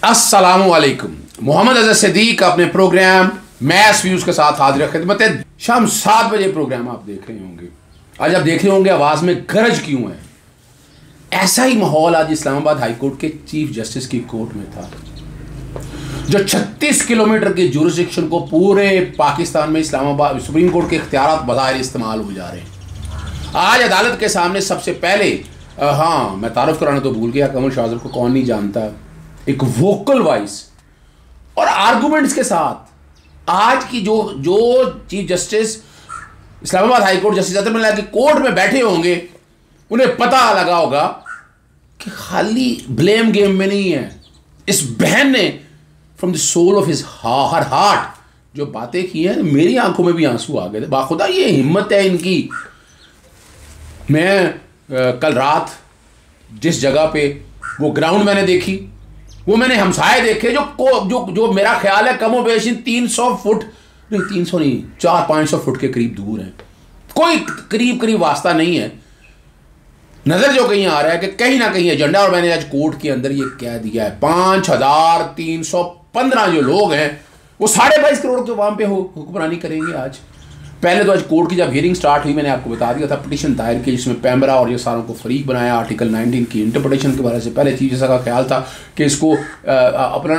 अस्सलामुअलैकुम। मोहम्मद अज़हर सिद्दीक अपने programme mess views के साथ हाजिर खिदमत है। शाम 7 बजे प्रोग्राम आप देख रहे होंगे। आज आप देख रहे होंगे आवाज़ में गरज क्यों है। ऐसा ही माहौल आज इस्लामाबाद हाई कोर्ट के चीफ जस्टिस की कोर्ट में था, जो 36 किलोमीटर की जुरिस्डिक्शन को पूरे पाकिस्तान में इस्लामाबाद सुप्रीम कोर्ट के इख्तियारात बज़ाहिर इस्तेमाल हो जा रहे हैं। आज अदालत के सामने सबसे पहले मैं तारुफ कराना तो भूल गया, कमल शाहज़ब को कौन नहीं जानता, एक वोकल वॉइस और आर्गुमेंट्स के साथ आज की जो chief justice Islamabad high court justice Athar Minallah की कोर्ट में बैठे होंगे, उन्हें पता लगा होगा कि खाली ब्लेम गेम में नहीं है। इस बहन ने from the soul of his her heart जो बातें की हैं, मेरी आंखों में भी आंसू आ गए थे। बाखुदा ये हिम्मत है इनकी। मैं कल रात जिस जगह पे वो ग्राउंड मैंने देखी, वो मैंने हमसाए देखे जो मेरा ख्याल है कमो बेश 300 फुट नहीं, 300 नहीं, 400-500 फुट के करीब दूर है। कोई करीब वास्ता नहीं है। नजर जो कहीं आ रहा है कि कहीं ना कहीं एजेंडा, और मैंने आज कोर्ट के अंदर ये कह दिया है 5315 जो लोग हैं वो 22.5 करोड़ के वाम पे हुक्मरानी करेंगे। आज पहले तो आज कोर्ट की जब हियरिंग स्टार्ट हुई, मैंने आपको बता दिया था पिटीशन दायर की, जिसमें पैमरा और ये सारों को फरीक बनाया आर्टिकल 19 की इंटरप्रिटेशन के बारे से। पहले चीफ जस्टिस का ख्याल था कि इसको अपना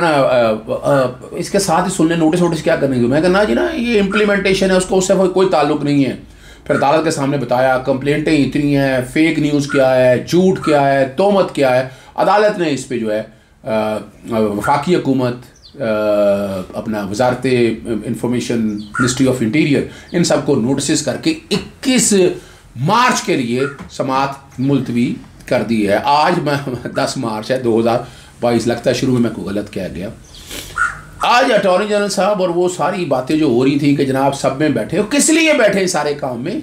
इसके साथ ही सुनने नोटिस क्या करने की। मैं कहना जी ना, ये इम्प्लीमेंटेशन है, उसको उससे कोई ताल्लुक नहीं है। फिर अदालत के सामने बताया कंप्लेंटें इतनी हैं, फेक न्यूज़ क्या है, झूठ क्या है, तोहमत क्या है। अदालत ने इस पर जो है वफाकी हुकूमत, अपना वजारत इंफॉर्मेशन, मिनिस्ट्री ऑफ इंटीरियर, इन सब को नोटिस करके 21 मार्च के लिए समाअत मुलतवी कर दी है। आज 10 मार्च है 2022, लगता है शुरू में मैं को गलत कह गया। आज अटॉर्नी जनरल साहब और वो सारी बातें जो हो रही थी कि जनाब सब में बैठे हो, किस लिए बैठे सारे काम में।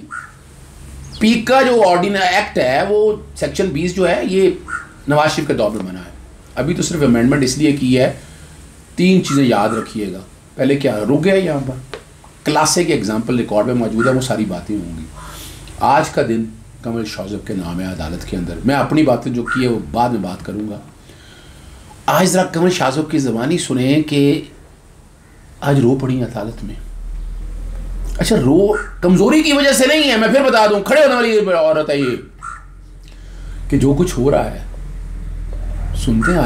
पीक का जो ऑर्डिनरी एक्ट है वो सेक्शन 20 जो है ये नवाज शरीफ के दौर में बना है। अभी तो सिर्फ अमेंडमेंट इसलिए की है। 3 चीज़ें याद रखिएगा। पहले क्या रुक गया, यहाँ पर क्लासिक एग्जाम्पल रिकॉर्ड में मौजूद है, वो सारी बातें होंगी। आज का दिन कमल शाहज़ब के नाम है अदालत के अंदर। मैं अपनी बातें जो की है वो बाद में बात करूँगा। आज ज़रा कमल शाहज़ब की ज़बानी सुने कि आज रो पड़ी अदालत में। अच्छा, रो कमज़ोरी की वजह से नहीं है, मैं फिर बता दूँ, खड़े होने वाली औरत है ये, कि जो कुछ हो रहा है सुनते हैं।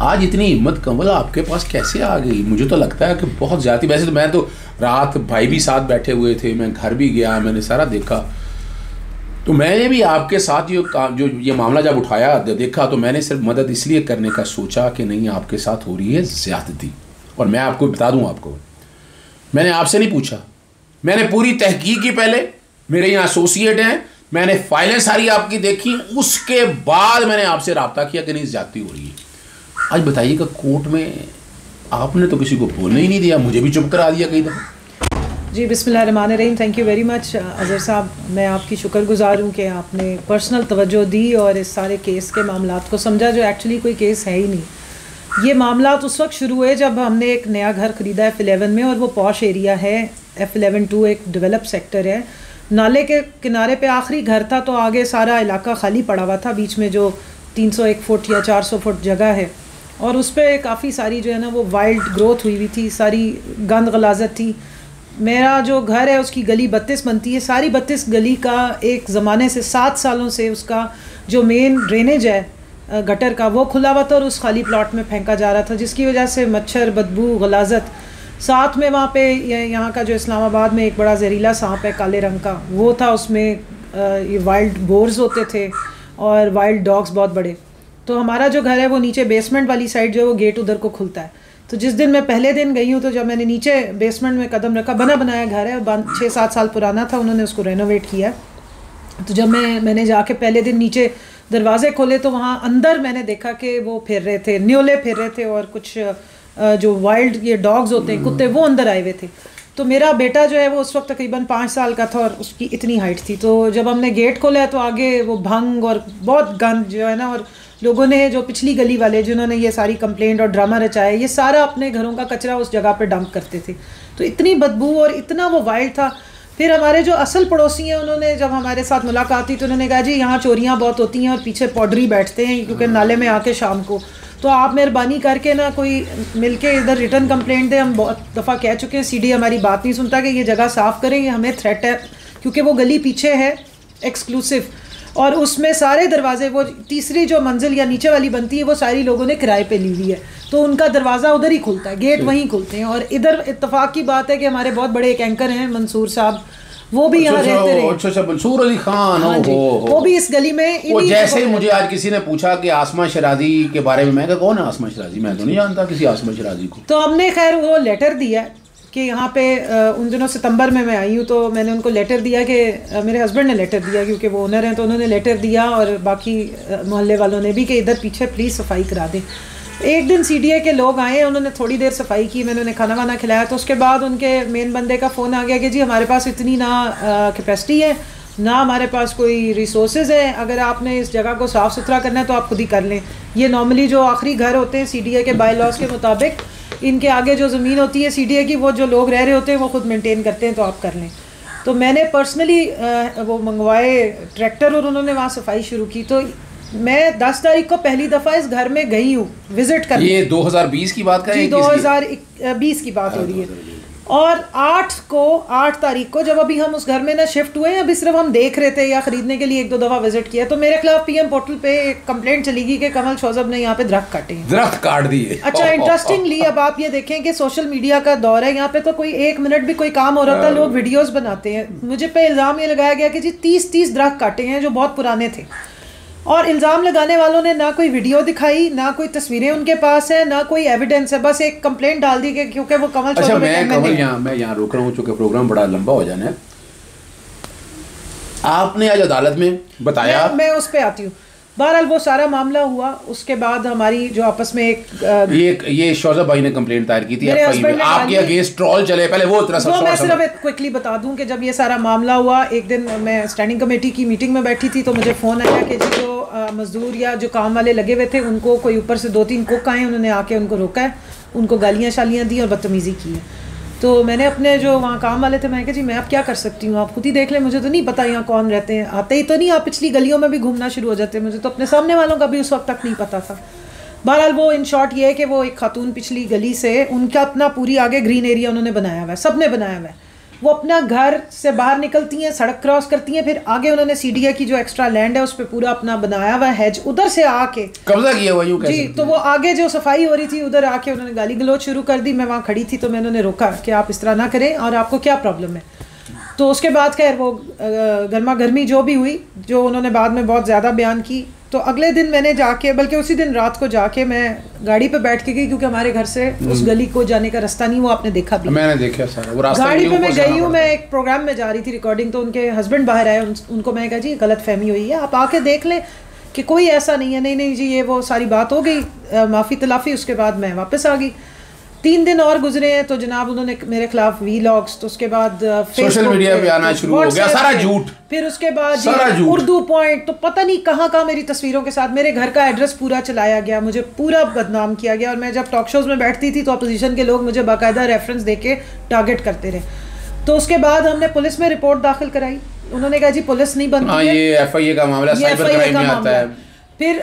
आज इतनी हिम्मत कमल आपके पास कैसे आ गई? मुझे तो लगता है कि बहुत ज़्यादा। वैसे तो मैं तो रात भाई भी साथ बैठे हुए थे, मैं घर भी गया, मैंने सारा देखा। तो मैंने भी आपके साथ जो ये मामला जब उठाया देखा, तो मैंने सिर्फ मदद इसलिए करने का सोचा कि नहीं, आपके साथ हो रही है ज़्यादती। और मैं आपको बता दूँ, आपको मैंने आपसे नहीं पूछा, मैंने पूरी तहकीक की। पहले मेरे यहाँ एसोसिएट हैं, मैंने फाइलें सारी आपकी देखी, उसके बाद मैंने आपसे रब्ता किया कि नहीं ज़्यादती हो रही है। आज बताइएगा, कोर्ट में आपने तो किसी को बोलने ही नहीं दिया, मुझे भी चुप करा दिया कई दफ़ा। जी, बिस्मिल्लाहिर्रहमानिर्रहीम। Thank you very much Azhar साहब। मैं आपकी शुक्रगुज़ार हूँ कि आपने पर्सनल तवज्जो दी और इस सारे केस के मामलात को समझा, जो एक्चुअली कोई केस है ही नहीं। ये मामलात उस वक्त शुरू हुए जब हमने एक नया घर ख़रीदा F11 में, और वो पॉश एरिया है। F11-2 एक डेवलप सेक्टर है, नाले के किनारे पे आखिरी घर था, तो आगे सारा इलाका खाली पड़ा हुआ था। बीच में जो 301 फुट या 400 फुट जगह है, और उस पर काफ़ी सारी जो है ना वो वाइल्ड ग्रोथ हुई थी, सारी गंद गलाजत थी। मेरा जो घर है उसकी गली 32 बनती है। सारी 32 गली का एक ज़माने से 7 सालों से उसका जो मेन ड्रेनेज है गटर का, वो खुला हुआ था और उस खाली प्लॉट में फेंका जा रहा था, जिसकी वजह से मच्छर, बदबू, गलाजत। साथ में वहाँ पे यहाँ का जो इस्लामाबाद में एक बड़ा जहरीला सांप है काले रंग का, वो था। उसमें ये वाइल्ड बोर्स होते थे और वाइल्ड डॉग्स बहुत बड़े। तो हमारा जो घर है वो नीचे बेसमेंट वाली साइड जो है वो गेट उधर को खुलता है। तो जिस दिन मैं पहले दिन गई हूँ, तो जब मैंने नीचे बेसमेंट में कदम रखा, बना बनाया घर है, 6-7 साल पुराना था, उन्होंने उसको रेनोवेट किया। तो जब मैंने जाके पहले दिन नीचे दरवाजे खोले, तो वहाँ अंदर मैंने देखा कि वो फिर रहे थे, न्योले फिर रहे थे, और कुछ जो वाइल्ड ये डॉग्स होते हैं, कुत्ते, वो अंदर आए हुए थे। तो मेरा बेटा जो है वो उस वक्त तकरीबन 5 साल का था और उसकी इतनी हाइट थी। तो जब हमने गेट खोला तो आगे वो भंग और बहुत गंद जो है ना, और लोगों ने, जो पिछली गली वाले जिन्होंने ये सारी कंप्लेंट और ड्रामा रचाया, ये सारा अपने घरों का कचरा उस जगह पे डंप करते थे। तो इतनी बदबू और इतना वो वाइल्ड था। फिर हमारे जो असल पड़ोसी हैं, उन्होंने जब हमारे साथ मुलाकात हुई तो उन्होंने कहा जी यहाँ चोरियाँ बहुत होती हैं और पीछे पौडरी बैठते हैं, क्योंकि नाले में आके शाम को। तो आप मेहरबानी करके ना कोई मिलके इधर रिटर्न कंप्लेंट दें। हम बहुत दफ़ा कह चुके हैं, सीडी हमारी बात नहीं सुनता कि ये जगह साफ़ करें, ये हमें थ्रेट है, क्योंकि वो गली पीछे है एक्सक्लूसिव, और उसमें सारे दरवाजे, वो तीसरी जो मंजिल या नीचे वाली बनती है वो सारी लोगों ने किराए पे ली हुई है, तो उनका दरवाज़ा उधर ही खुलता है, गेट वहीं खुलते हैं। और इधर इत्तेफाक की बात है कि हमारे बहुत बड़े एक एंकर हैं मंसूर साहब, वो भी यहाँ रहते रहे। अच्छा, मंसूर अली खान, हाँ जी, वो भी इस गली में। वो जैसे ही मुझे आज किसी ने पूछा कि आसमा शराजी के बारे में, मैं कहा कौन है आसमा शराजी, मैं तो नहीं जानता किसी आसमा शराजी को। तो हमने खैर वो लेटर दिया कि यहाँ पे उन दिनों सितंबर में मैं आई हूँ, तो मैंने उनको लेटर दिया कि मेरे हस्बैंड ने लेटर दिया क्योंकि वो ओनर हैं, तो उन्होंने लेटर दिया और बाकी मोहल्ले वालों ने भी कि इधर पीछे प्लीज़ सफाई करा दें। एक दिन सीडीए के लोग आए, उन्होंने थोड़ी देर सफाई की, मैंने उन्हें खाना वाना खिलाया, तो उसके बाद उनके मेन बंदे का फ़ोन आ गया कि जी हमारे पास इतनी ना कैपेसिटी है, ना हमारे पास कोई रिसोर्सेज है, अगर आपने इस जगह को साफ़ सुथरा करना है तो आप खुद ही कर लें। ये नॉर्मली जो आखिरी घर होते हैं सीडीए के बाय लॉज के मुताबिक, इनके आगे जो ज़मीन होती है सीडीए की, वो जो लोग रह रहे होते हैं वो खुद मेंटेन करते हैं, तो आप कर लें। तो मैंने पर्सनली वो मंगवाए ट्रैक्टर और उन्होंने वहाँ सफाई शुरू की। तो मैं 10 तारीख को पहली दफ़ा इस घर में गई हूँ विजिट करने। ये 2020 की बात करें? 2020 की बात हो रही है। और 8 तारीख को जब अभी हम उस घर में ना शिफ्ट हुए, अभी सिर्फ हम देख रहे थे या खरीदने के लिए 1-2 दफ़ा विजिट किया, तो मेरे खिलाफ पीएम पोर्टल पे एक कंप्लेंट चली गई कि कमल शोजब ने यहाँ पे दरख्त काटे हैं। दरख्त काट दिए। अच्छा, इंटरेस्टिंगली अब आप ये देखें कि सोशल मीडिया का दौर है, यहाँ पे तो कोई 1 मिनट भी कोई काम हो रहा था, लोग वीडियोस बनाते हैं। मुझे पे इल्ज़ाम ये लगाया गया कि जी 30 दरख्त काटे हैं जो बहुत पुराने थे, और इल्ज़ाम लगाने वालों ने ना कोई वीडियो दिखाई, ना कोई तस्वीरें उनके पास है, ना कोई एविडेंस है, बस एक कंप्लेंट डाल दी कि क्योंकि वो कमल। अच्छा, मैं यहाँ रोक रहा हूँ चूँकि प्रोग्राम बड़ा लंबा हो जाना है। आपने आज अदालत में बताया, मैं उस पर आती हूँ। बहरहाल वो सारा मामला हुआ, उसके बाद हमारी जो आपस में ये शोजब भाई ने कंप्लेंट दायर की थी आपके अगेंस्ट, ट्रोल चले पहले, वो मैं सिर्फ क्विकली बता दूं कि जब ये सारा मामला हुआ, एक दिन मैं स्टैंडिंग कमेटी की मीटिंग में बैठी थी, तो मुझे फ़ोन आया कि जो मजदूर या जो काम वाले लगे हुए थे उनको कोई ऊपर से 2-3 कुक आए, उन्होंने आके उनको रोका है, उनको गालियाँ शालियाँ दी और बदतमीज़ी की है। तो मैंने अपने जो वहाँ काम वाले थे, मैं कहा जी मैं अब क्या कर सकती हूँ, आप खुद ही देख लें, मुझे तो नहीं पता यहाँ कौन रहते हैं, आते ही तो नहीं, आप पिछली गलियों में भी घूमना शुरू हो जाते हैं, मुझे तो अपने सामने वालों का भी उस वक्त तक नहीं पता था। बहरहाल वो इन शॉर्ट ये है कि वो एक खातून पिछली गली से, उनका अपना पूरी आगे ग्रीन एरिया उन्होंने बनाया हुआ है, सब ने बनाया हुआ है, वो अपना घर से बाहर निकलती हैं, सड़क क्रॉस करती हैं, फिर आगे उन्होंने सीडीए की जो एक्स्ट्रा लैंड है उस पर पूरा अपना बनाया हुआ हैज, उधर से आके कब्जा किया हुआ यूं जी। तो वो आगे जो सफाई हो रही थी उधर आके उन्होंने गाली गलौज शुरू कर दी। मैं वहाँ खड़ी थी तो मैंने उन्हें रोका कि आप इस तरह ना करें और आपको क्या प्रॉब्लम है। तो उसके बाद खैर वो गर्मा गर्मी जो भी हुई, जो उन्होंने बाद में बहुत ज़्यादा बयान की, तो अगले दिन मैंने जाके, बल्कि उसी दिन रात को जाके मैं गाड़ी पे बैठ के गई, क्योंकि हमारे घर से उस गली को जाने का रास्ता नहीं, वो आपने देखा भी, मैंने देखा सारा वो रास्ता। गाड़ी पे मैं गई हूँ, मैं एक प्रोग्राम में जा रही थी रिकॉर्डिंग, तो उनके हस्बैंड बाहर आए, उनको मैं कहा जी गलत फहमी हुई है, आप आके देख लें कि कोई ऐसा नहीं है। नहीं जी, ये वो सारी बात हो गई, माफ़ी तलाफ़ी, उसके बाद मैं वापस आ गई। 3 दिन और गुजरे हैं तो जनाब उन्होंने मेरे खिलाफ वीलॉग्स, तो उसके बाद सोशल मीडिया पे आना शुरू हो गया सारा झूठ, फिर उसके बाद उर्दू पॉइंट, तो पता नहीं कहाँ कहाँ मेरी तस्वीरों के साथ मेरे घर का एड्रेस पूरा चलाया गया, मुझे पूरा बदनाम किया गया। और मैं जब टॉक शोज में बैठती थी तो अपोजिशन के लोग मुझे बाकायदा रेफरेंस देके टारगेट करते रहे। तो उसके बाद हमने पुलिस में रिपोर्ट दाखिल कराई, उन्होंने कहा जी पुलिस नहीं बनती है, ये एफआईए का मामला, साइबर क्राइम में आता है। फिर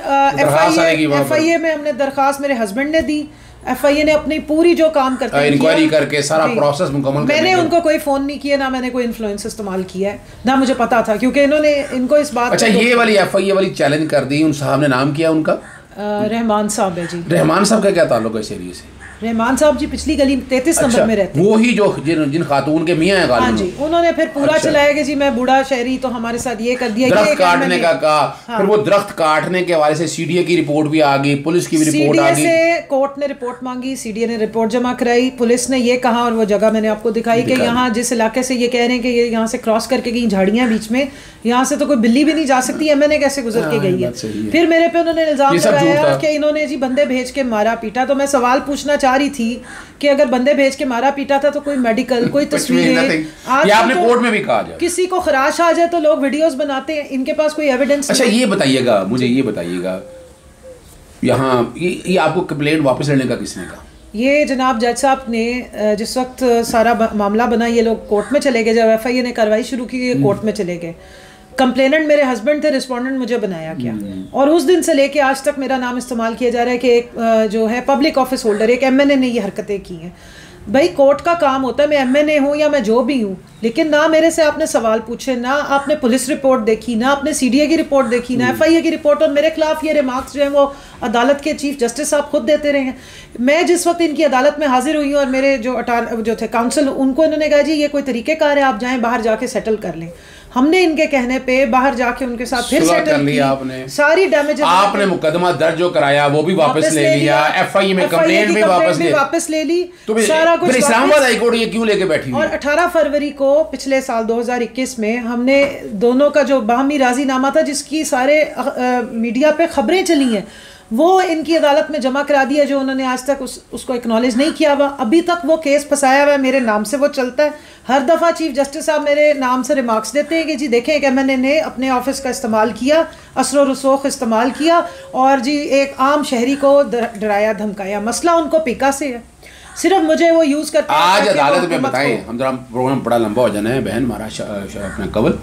एफआईए में हमने दरखास्त मेरे हस्बैंड ने दी, एफआईए ने अपनी पूरी जो काम करते हैं इंक्वायरी करके सारा प्रोसेस मुकम्मल, मैंने उनको कोई फोन नहीं किया, ना मैंने कोई इन्फ्लुएंस इस्तेमाल किया है, ना मुझे पता था, क्योंकि इनको इस बात। अच्छा, ये वाली एफआईए वाली चैलेंज कर दी, उन साहब ने नाम किया उनका रहमान साहब है जी। रहमान साहब का क्या ताल्लुक है इस एरिया से? रहमान साहब जी पिछली गली 33 नंबर में रहते हैं, वो ही जो जिन खातून के मियां हैं। हाँ जी, उन्होंने फिर पूरा चलाया कि जी मैं बूढ़ा शहरी, तो हमारे साथ ये कर दिया, दरख्त काटने का कहा। हाँ। फिर वो दरख्त काटने के हवाले से सीडीए की रिपोर्ट भी आ गई, पुलिस की भी रिपोर्ट आ गई, से कोर्ट ने रिपोर्ट मांगी, सीडीए ने रिपोर्ट जमा कराई, पुलिस ने ये कहा, और वो जगह मैंने आपको दिखाई कि यहाँ जिस इलाके से ये कह रहे हैं कि ये यहाँ से क्रॉस करके गई, झाड़ियाँ बीच में, यहाँ से तो कोई बिल्ली भी नहीं जा सकती, एमएनए कैसे गुजर के गई है। फिर मेरे पे उन्होंने इल्जाम लगाया कि इन्होंने जी बंदे भेज के मारा पीटा। तो मैं सवाल पूछना चाह रही थी कि अगर बंदे भेज के मारा पीटा था तो कोई मेडिकल, कोई तस्वीरें, आपने कोर्ट में भी कहा जाए, किसी को खराश आ जाए तो लोग वीडियोस बनाते हैं, इनके पास कोई एविडेंस। अच्छा, ये बताइएगा मुझे, ये बताइएगा यहाँ ये आपको कंप्लेंट वापस लेने का किसने कहा? ये जनाब जज साहब ने जिस वक्त सारा मामला बना, ये लोग कोर्ट में चले गए, जब एफआईए ने कार्रवाई शुरू की, ये कोर्ट में चले गए। कंप्लेनेंट मेरे हस्बैंड थे, रिस्पोंडेंट मुझे बनाया गया। और उस दिन से लेके आज तक मेरा नाम इस्तेमाल किया जा रहा है कि एक जो है पब्लिक ऑफिस होल्डर, एक MNA ने ये हरकतें की हैं। भाई कोर्ट का काम होता है, मैं MNA हूँ या मैं जो भी हूँ, लेकिन ना मेरे से आपने सवाल पूछे, ना आपने पुलिस रिपोर्ट देखी, ना आपने CDA की रिपोर्ट देखी, ना FIA की रिपोर्ट, और मेरे खिलाफ ये रिमार्क्स जो हैं वो अदालत के चीफ जस्टिस साहब खुद देते रहे हैं। मैं जिस वक्त इनकी अदालत में हाजिर हुई हूँ और मेरे जो थे काउंसिल, उनको इन्होंने कहा जी ये कोई तरीक़ेकार है, आप जाएँ बाहर जाके सेटल कर लें। हमने इनके कहने पे बाहर जाके उनके साथ फिर सेटल कर लिया, आपने सारी डैमेज, आपने मुकदमा दर्ज जो कराया वो भी वापस ले लिया, FIA में कंप्लेंट भी वापस ले ली, तो सारा कुछ। इस्लामाबाद हाई कोर्ट ये क्यों लेके बैठी? और 18 फरवरी को पिछले साल 2021 में हमने दोनों का जो बाहमी राजीनामा था, जिसकी सारे मीडिया पे खबरें चली हैं, वो इनकी अदालत में जमा करा दिया, जो उन्होंने आज तक उसको एक्नॉलेज नहीं किया हुआ। अभी तक वो केस फंसाया हुआ है, मेरे नाम से वो चलता है। हर दफ़ा चीफ जस्टिस साहब मेरे नाम से रिमार्क्स देते हैं कि जी देखें एक MNA ने अपने ऑफिस का इस्तेमाल किया, असर रसूख इस्तेमाल किया और जी एक आम शहरी को डराया धमकाया। मसला उनको पीका से है, सिर्फ मुझे वो यूज़ करते हैं। आज अदालत में बताएं, हम जरा प्रोग्राम बड़ा लंबा हो जाना है बहन, हमारा अपना कवल।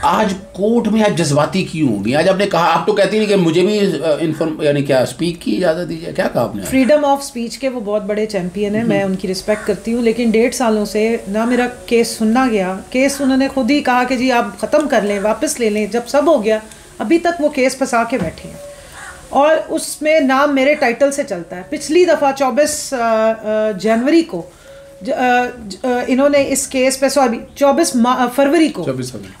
आज कोर्ट में आज जज्बाती क्यों होगी? आज आपने कहा, आप तो कहती नहीं कि मुझे भी यानी क्या स्पीक की इजाज़त दीजिए, क्या कहा आपने? फ्रीडम ऑफ स्पीच के वो बहुत बड़े चैंपियन हैं, मैं उनकी रिस्पेक्ट करती हूँ, लेकिन 1.5 सालों से ना मेरा केस सुनना गया। केस उन्होंने खुद ही कहा कि जी आप ख़त्म कर लें, वापस ले लें। जब सब हो गया, अभी तक वो केस फंसा के बैठे हैं और उसमें नाम मेरे टाइटल से चलता है। पिछली दफ़ा 24 जनवरी को इन्होंने इस केस पे 24 फरवरी को,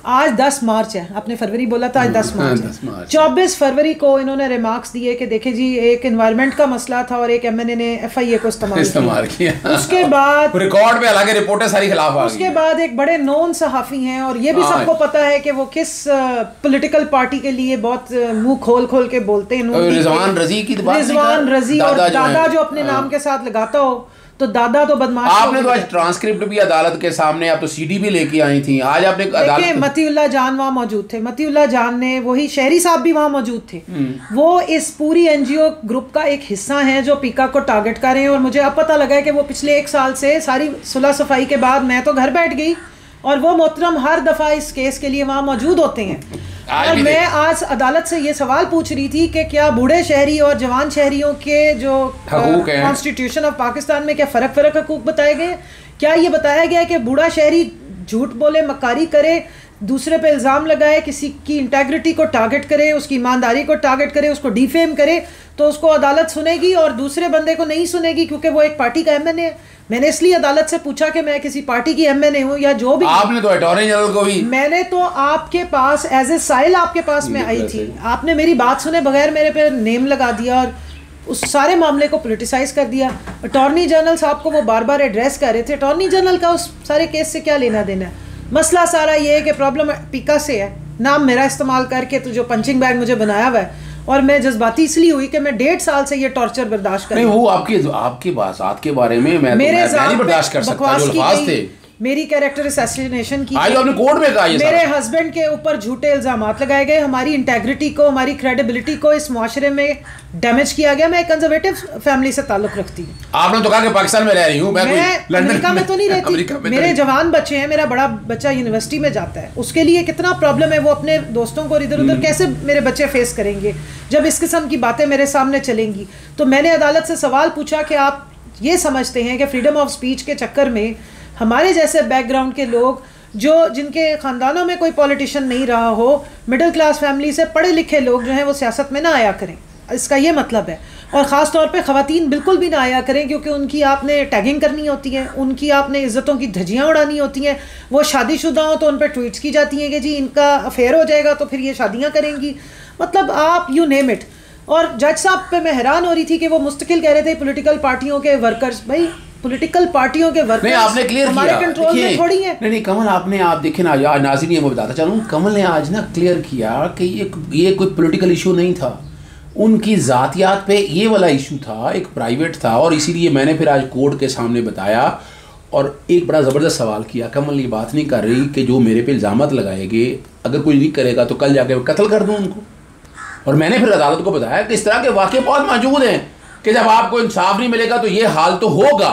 आज 10 मार्च है, आपने फरवरी बोला था, आज 10 मार्च है। 24 फरवरी को इन्होंने रिमार्क्स दिए कि देखें जी एक एनवायरनमेंट का मसला था और एक MNA ने FIA को इस्तेमाल किया। उसके बाद रिकॉर्ड पे हालांकि रिपोर्टें सारी खिलाफ आ गई। उसके बाद एक बड़े नोन सहाफ़ी हैं और ये भी सबको पता है कि वो किस पॉलिटिकल पार्टी के लिए बहुत मुंह खोल खोल के बोलते हैं। रिजवान रजी की बात, रिजवान रजी और दादा जो अपने नाम के साथ लगाता हो, तो दादा तो बदमाश। आपने तो आज ट्रांसक्रिप्ट भी अदालत के सामने, आप तो CD भी लेके आई थी, आज आपने देखिए मतीउल्लाह जान वहाँ मौजूद थे, मतीउल्लाह जान ने, वही शहरी साहब भी वहाँ मौजूद थे। वो इस पूरी NGO ग्रुप का एक हिस्सा है जो पीका को टारगेट कर रहे हैं। और मुझे अब पता लगा है कि वो पिछले 1 साल से सारी सुलह सफाई के बाद मैं तो घर बैठ गई और वो मोहतरम हर दफ़ा इस केस के लिए वहाँ मौजूद होते हैं। और मैं आज अदालत से ये सवाल पूछ रही थी कि क्या बूढ़े शहरी और जवान शहरियों के जो कॉन्स्टिट्यूशन ऑफ पाकिस्तान में क्या फ़र्क हकूक़ बताए गए? क्या ये बताया गया कि बूढ़ा शहरी झूठ बोले, मक्कारी करे, दूसरे पे इल्ज़ाम लगाए, किसी की इंटेग्रिटी को टारगेट करे, उसकी ईमानदारी को टारगेट करे, उसको डिफेम करे, तो उसको अदालत सुनेगी और दूसरे बंदे को नहीं सुनेगी क्योंकि वो एक पार्टी का MNA है? मैंने इसलिए अदालत से पूछा कि मैं किसी पार्टी की MNA हूँ या जो भी। आपने तो अटॉर्नी जनरल को भी, मैंने तो आपके पास एज ए साइल आपके पास में आई थी, आपने मेरी बात सुने बगैर मेरे पे नेम लगा दिया और उस सारे मामले को पोलिटिसाइज कर दिया। अटॉर्नी जनरल साहब को वो बार बार एड्रेस कर रहे थे, अटॉर्नी जनरल का उस सारे केस से क्या लेना देना है? मसला सारा ये है कि प्रॉब्लम पीका से है, नाम मेरा इस्तेमाल करके तो जो पंचिंग बैग मुझे बनाया हुआ है, और मैं जज्बाती इसलिए हुई कि मैं 1.5 साल से ये टॉर्चर बर्दाश्त कर रही हूं। वो आपकी बात के बारे में मैं नहीं बर्दाश्त कर सकता, जो अल्फाज थे मेरी कैरेक्टर असैसिनेशन की, आज आपने कोर्ट में कहा ये मेरे हस्बैंड के ऊपर झूठे इल्जामात लगाए गए, हमारी इंटेग्रिटी को, हमारी क्रेडिबिलिटी को इस मुआशरे में डैमेज किया गया। मैं एक कंजर्वेटिव फैमिली से ताल्लुक रखती हूँ। आपने तो कहा कि पाकिस्तान में रह रही हूँ, मैं अमेरिका में तो नहीं रहती, मेरे जवान बच्चे हैं, मेरा बड़ा बच्चा यूनिवर्सिटी में जाता है, उसके लिए कितना प्रॉब्लम है, वो अपने दोस्तों को इधर उधर कैसे मेरे बच्चे फेस करेंगे जब इस किस्म की बातें मेरे सामने चलेंगी। तो मैंने अदालत से सवाल पूछा कि आप ये समझते हैं कि फ्रीडम ऑफ स्पीच के चक्कर में हमारे जैसे बैकग्राउंड के लोग, जो जिनके ख़ानदानों में कोई पॉलिटिशियन नहीं रहा हो, मिडिल क्लास फैमिली से पढ़े लिखे लोग जो हैं वो सियासत में ना आया करें, इसका ये मतलब है। और ख़ास तौर पे ख़वातीन बिल्कुल भी ना आया करें, क्योंकि उनकी आपने टैगिंग करनी होती है, उनकी आपने इज़्ज़तों की धज्जियाँ उड़ानी होती हैं। वो शादीशुदा हो तो उन पर ट्वीट्स की जाती हैं कि जी इनका अफेयर हो जाएगा तो फिर ये शादियाँ करेंगी, मतलब आप यू नेम इट। और जज साहब पे मैं हैरान हो रही थी कि वो मुस्तकिल कह रहे थे पॉलिटिकल पार्टियों के वर्कर्स, भाई पॉलिटिकल पार्टियों के वर्कर्स आपने क्लियर हमारे कंट्रोल में थोड़ी है। नहीं कमल, आपने आप देखे ना, आज नाज़रीन ये मैं बताता चलूँ, कमल ने आज ना क्लियर किया कि ये कोई पॉलिटिकल इशू नहीं था, उनकी ज़ातियात पे ये वाला इशू था, एक प्राइवेट था। और इसीलिए मैंने फिर आज कोर्ट के सामने बताया और एक बड़ा ज़बरदस्त सवाल किया, कमल ये बात नहीं कर रही कि जो मेरे पे इल्ज़ामात लगाएंगे अगर कोई नहीं करेगा तो कल जाके कत्ल कर दूँ उनको। और मैंने फिर अदालत को बताया कि इस तरह के वाक़े बहुत मौजूद हैं कि जब आपको इंसाफ नहीं मिलेगा तो ये हाल तो होगा।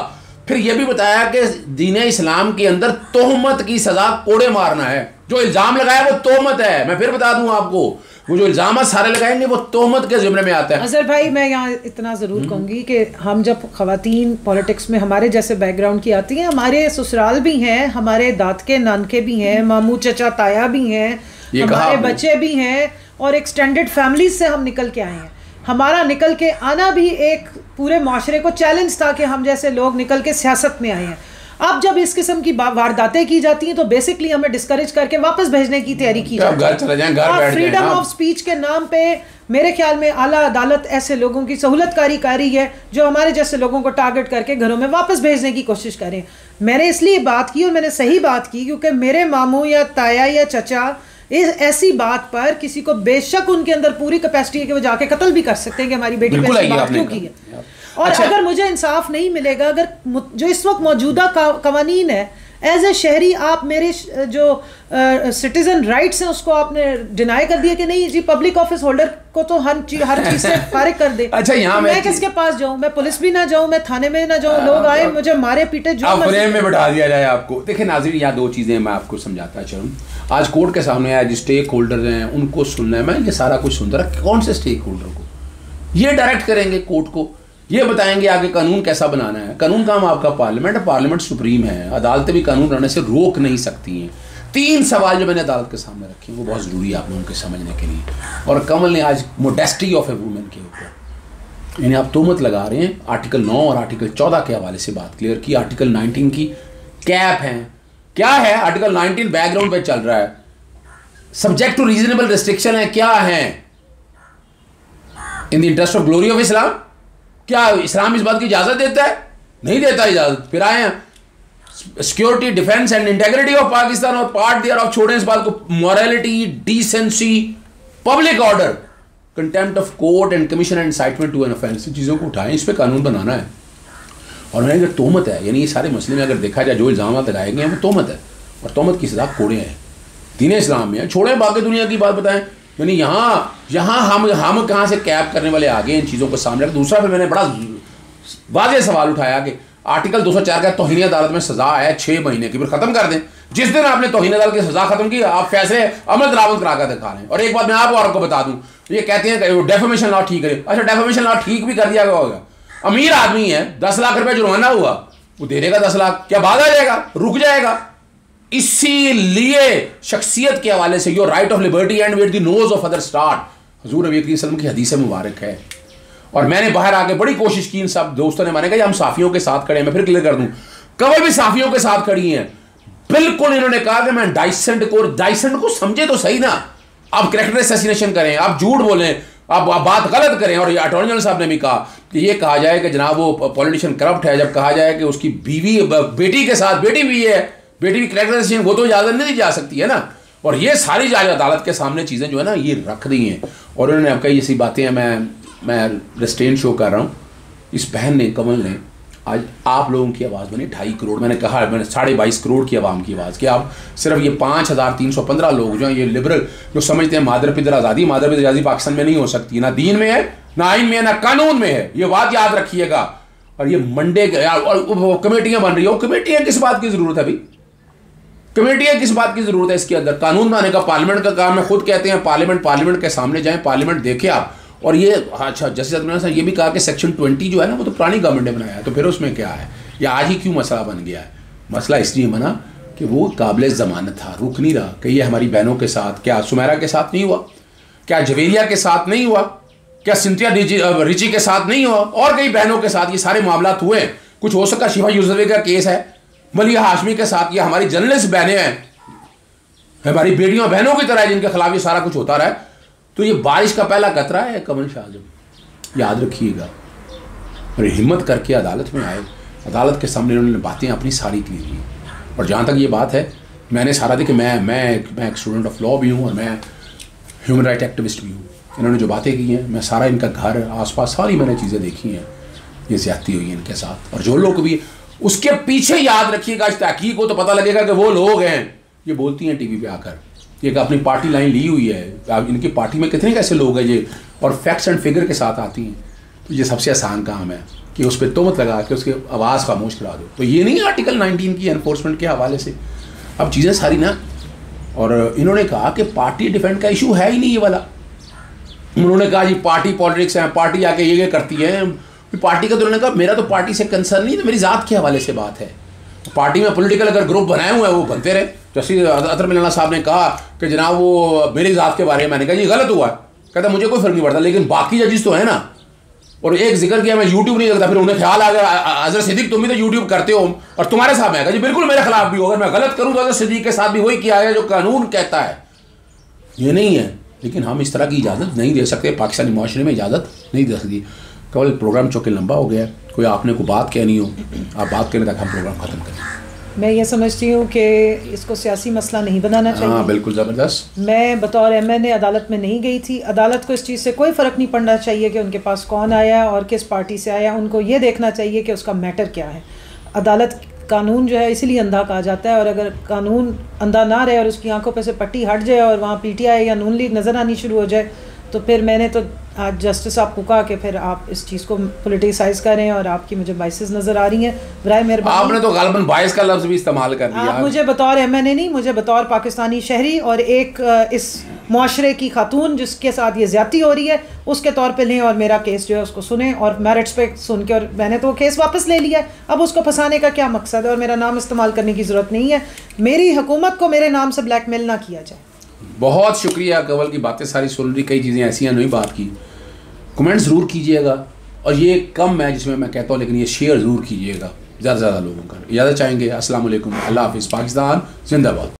फिर यह भी बताया कि दीन इस्लाम के अंदर तोहमत की सजा कोड़े मारना है। जो इल्जाम लगाया वो तोहमत है। मैं फिर बता दूं आपको, वो जो इल्जाम सारे लगाएंगे वो तोहमत के ज़िम्मे में आता है। अजहर भाई, मैं यहाँ इतना ज़रूर कहूँगी कि हम जब ख़वातीन पॉलिटिक्स में हमारे जैसे बैकग्राउंड की आती हैं, हमारे ससुराल भी हैं, हमारे दादके नानके भी हैं, मामू चचा ताया भी हैं, हमारे बच्चे भी हैं और एक्सटेंडेड फैमिली से हम निकल के आए हैं। हमारा निकल के आना भी एक पूरे माशरे को चैलेंज था कि हम जैसे लोग निकल के सियासत में आए हैं। अब जब इस किस्म की वारदातें की जाती हैं तो बेसिकली हमें डिस्करेज करके वापस भेजने की तैयारी की जाती है। फ्रीडम ऑफ स्पीच के नाम पे मेरे ख्याल में आला अदालत ऐसे लोगों की सहूलतकारी कर रही है जो हमारे जैसे लोगों को टारगेट करके घरों में वापस भेजने की कोशिश करें। मैंने इसलिए बात की और मैंने सही बात की क्योंकि मेरे मामू या ताया या चचा इस ऐसी बात पर किसी को बेशक उनके अंदर पूरी कैपेसिटी है कि वो जाके कत्ल भी कर सकते हैं कि हमारी बेटी पे ऐसी बात क्यों की है। और अगर मुझे इंसाफ नहीं मिलेगा, अगर जो इस वक्त मौजूदा कवानीन है, एज ए शहरी आप मेरे जो सिटीजन राइट्स हैं उसको आपने डिनाई कर दिया कि नहीं जी पब्लिक ऑफिस होल्डर को तो हर चीज से फारिग कर दे। अच्छा, यहाँ मैं किसके पास जाऊं? मैं पुलिस भी ना जाऊं, मैं थाने में ना जाऊं, लोग आए मुझे मारे पीटे जो फ्रेम में बैठा दिया जाए आपको। देखिए नाज़रीन, यहाँ दो चीजें मैं आपको समझाता चलूं। आज कोर्ट के सामने आया, जो स्टेक होल्डर हैं उनको सुनना है। मैं ये सारा कुछ सुनता रहा, कौन से स्टेक होल्डर को? ये डायरेक्ट करेंगे कोर्ट को, ये बताएंगे आगे कानून कैसा बनाना है। कानून काम आपका पार्लियामेंट है, पार्लियामेंट सुप्रीम है, अदालतें भी कानून बनाने से रोक नहीं सकती हैं। 3 सवाल जो मैंने अदालत के सामने रखे हैं वो बहुत ज़रूरी है आप लोगों के समझने के लिए। और कमल ने आज मोडेस्टी ऑफ ए वुमेन के ऊपर यानी आप तोहमत लगा रहे हैं, आर्टिकल 9 और आर्टिकल 14 के हवाले से बात क्लियर की। आर्टिकल 19 की कैप है, क्या है? आर्टिकल 19 बैकग्राउंड पे चल रहा है, सब्जेक्ट टू रीजनेबल रिस्ट्रिक्शन है, क्या है? In the interest of glory of Islam, क्या इस्लाम इस बात की इजाजत देता है? नहीं देता इजाजत। फिर आए security, defence and integrity of Pakistan और पार्ट देयर ऑफ, छोड़े इस बात को, morality, decency, public order, contempt of court and commission and incitement to an offence, चीजों को उठाएं, इस पे कानून बनाना है। और मैंने अगर तोहमत है, यानी ये सारे मसले में अगर देखा जाए जो इल्जाम लगाए गए हैं वो तोहमत है, और तोहमत की सजा कोड़े हैं, दीन इस्लाम में है। छोड़े बाकी दुनिया की बात बताएं, यानी यहाँ हम कहाँ से कैप करने वाले आगे इन चीज़ों को सामने। दूसरा फिर मैंने बड़ा वाज़ेह सवाल उठाया कि आर्टिकल 204 का तौहीन अदालत में सजा है 6 महीने की, फिर खत्म कर दें। जिस दिन आपने तौहीन अदालत की सजा खत्म की, आप फैसले अमल दरामद करा कर दिखा रहे हैं। और एक बात मैं आपको बता दूं, ये कहते हैं कि डेफेमेशन लॉ ठीक है। अच्छा, डेफेमेशन लॉ ठीक भी कर दिया गया होगा, अमीर आदमी है, 10 लाख रुपए जुर्माना हुआ, वो दे देगा 10 लाख, क्या भाग आ जाएगा? रुक जाएगा। इसीलिए शख्सियत के हवाले से your right of liberty and where the nose of other start, हुजूर नबी करीम सल्लल्लाहु अलैहि वसल्लम की हदीस मुबारक है। और मैंने बाहर आके बड़ी कोशिश की, इन सब दोस्तों ने, मैंने कहा हम साफियों के साथ खड़े हैं। मैं फिर क्लियर कर दूं, कमल भी साफियों के साथ खड़ी हैं। बिल्कुल इन्होंने कहा कि मैं डाइसेंट को समझे तो सही ना, आप कैरेक्टर असैसिनेशन करें, आप झूठ बोलें, आप बात गलत करें। और अटॉर्नी जनरल साहब ने भी कहा कि ये कहा जाए कि जनाब वो पॉलिटिशियन करप्ट है, जब कहा जाए कि उसकी बीवी बेटी के साथ, बेटी भी है, बेटी भी कैरेक्टर असैसिनेशन, वो तो इजाजत नहीं दी जा सकती है ना। और ये सारी अदालत के सामने चीज़ें जो है ना ये रख दी हैं। और उन्होंने अब कई ऐसी बातें हैं, मैं रेस्ट्रेंट शो कर रहा हूँ। इस बहन ने, कमल ने, आज आप लोगों की आवाज़ बनी 2.5 करोड़, मैंने कहा मैंने 22.5 करोड़ की आवाम की आवाज़, कि आप सिर्फ ये 5315 लोग जो हैं, ये लिबरल जो समझते हैं मादर पिदर आज़ादी पाकिस्तान में नहीं हो सकती, ना दीन में है, ना आइन में है, ना कानून में है, ये बात याद रखिएगा। और ये मंडे और कमेटियाँ बन रही हो, कमेटियाँ किस बात की ज़रूरत है भाई? कमेटियाँ किस बात की ज़रूरत है? इसके अंदर कानून बनाने का पार्लियामेंट का काम है। खुद कहते हैं पार्लियामेंट के सामने जाएं, पार्लियामेंट देखें आप। और ये अच्छा, जैसे ये भी कहा कि सेक्शन 20 जो है ना वो तो पुरानी गवर्नमेंट ने बनाया है, तो फिर उसमें क्या है, या आज ही क्यों मसला बन गया है? मसला इसलिए बना कि वो काबिल ज़मानत था, रुक नहीं रहा। कि ये हमारी बहनों के साथ, क्या सुमेरा के साथ नहीं हुआ? क्या जवेलिया के साथ नहीं हुआ? क्या सिंथिया रिची के साथ नहीं हुआ? और कई बहनों के साथ ये सारे मामला हुए। कुछ हो सका, शिफा यूसुफ का केस है, मलिया हाशमी के साथ, या हमारी जर्नलिस्ट बहनें हैं, हमारी बेटियों बहनों की तरह जिनके खिलाफ ये सारा कुछ होता रहा है। तो ये बारिश का पहला कतरा है कमल शाह, जब याद रखिएगा। और हिम्मत करके अदालत में आए, अदालत के सामने उन्होंने बातें अपनी सारी क्लियर की। और जहाँ तक ये बात है, मैंने सारा देखिए, मैं एक स्टूडेंट ऑफ लॉ भी हूँ और मैं ह्यूमन राइट एक्टिविस्ट भी हूँ। इन्होंने जो बातें की हैं, मैं सारा इनका घर आसपास सारी मैंने चीज़ें देखी हैं, ये ज़्यादती हुई है इनके साथ। और जो लोग भी उसके पीछे, याद रखिएगा, इस तहकीक को तो पता लगेगा कि वो लोग हैं, ये बोलती हैं टीवी पे आकर, एक अपनी पार्टी लाइन ली हुई है, इनकी पार्टी में कितने कैसे लोग हैं ये, और फैक्ट्स एंड फिगर के साथ आती हैं। तो ये सबसे आसान काम है। कि उस पर तोहमत लगा के उसके आवाज़ खामोश करा दो। तो ये नहीं आर्टिकल 19 की एनफोर्समेंट के हवाले से अब चीज़ें सारी ना। और इन्होंने कहा कि पार्टी डिफेंड का इशू है ही नहीं ये वाला। उन्होंने कहा जी पार्टी पॉलिटिक्स है, पार्टी आके ये करती है, पार्टी का। तो उन्होंने कहा मेरा तो पार्टी से कंसर्न नहीं, तो मेरी ज़ात के हवाले से बात है। पार्टी में पॉलिटिकल अगर ग्रुप बनाए हुए हैं वो बनते रहे। जैसे अतर मिलाना साहब ने कहा कि जनाब वो मेरी ज़ात के बारे में, मैंने कहा ये गलत हुआ। कहता मुझे कोई फ़र्क नहीं पड़ता, लेकिन बाकी जजिस तो है ना। और एक जिक्र किया मैं यूट्यूब नहीं करता, फिर उन्हें ख्याल आ गया अजहर सिद्दीक तुम भी तो यूट्यूब करते हो और तुम्हारे साथ में आएगा जी बिल्कुल मेरे खिलाफ भी हो, अगर मैं गलत करूँ तो अजहर सिद्दीक के साथ भी वही किया है जो कानून कहता है। ये नहीं है, लेकिन हम इस तरह की इजाज़त नहीं दे सकते, पाकिस्तानी माशरे में इजाज़त नहीं दे सकती। केवल प्रोग्राम चौके लंबा हो गया, कोई आपने को बात कहनी हो आप बात करने तक हम प्रोग्राम ख़त्म करें। मैं ये समझती हूँ कि इसको सियासी मसला नहीं बनाना चाहिए। हाँ बिल्कुल ज़बरदस्त। मैं बतौर MNA अदालत में नहीं गई थी। अदालत को इस चीज़ से कोई फ़र्क नहीं पड़ना चाहिए कि उनके पास कौन आया और किस पार्टी से आया। उनको ये देखना चाहिए कि उसका मैटर क्या है। अदालत कानून जो है इसीलिए अंधा कहा जाता है, और अगर कानून अंधा ना रहे और उसकी आंखों पे से पट्टी हट जाए और वहाँ PTI या नून लीग नज़र आनी शुरू हो जाए, तो फिर मैंने तो आज जस्टिस साहब को कहा कि फिर आप इस चीज़ को पोलिटिसाइज करें और आपकी मुझे बाइसेस नज़र आ रही हैं। बराए मेहरबानी आपने तो गालबन बाइस का लफ्ज़ भी इस्तेमाल कर दिया। आप मुझे बतौर MNA नहीं, मुझे बतौर पाकिस्तानी शहरी और एक इस माशरे की खातून जिसके साथ ये ज़्यादती हो रही है उसके तौर पे लें और मेरा केस जो है उसको सुने और मेरिट्स पे सुन के। और मैंने तो केस वापस ले लिया है, अब उसको फंसाने का क्या मकसद है और मेरा नाम इस्तेमाल करने की ज़रूरत नहीं है। मेरी हुकूमत को मेरे नाम से ब्लैकमेल ना किया जाए। बहुत शुक्रिया कवल की बातें सारी सुन रही, कई चीज़ें ऐसी हैं नहीं बात की। कमेंट ज़रूर कीजिएगा, और ये कम है जिसमें मैं कहता हूँ, लेकिन ये शेयर ज़रूर कीजिएगा ज़्यादा से ज़्यादा लोगों का। इजाज़त चाहेंगे। अस्सलाम वालेकुम, अल्लाह हाफ़िज़, पाकिस्तान जिंदाबाद।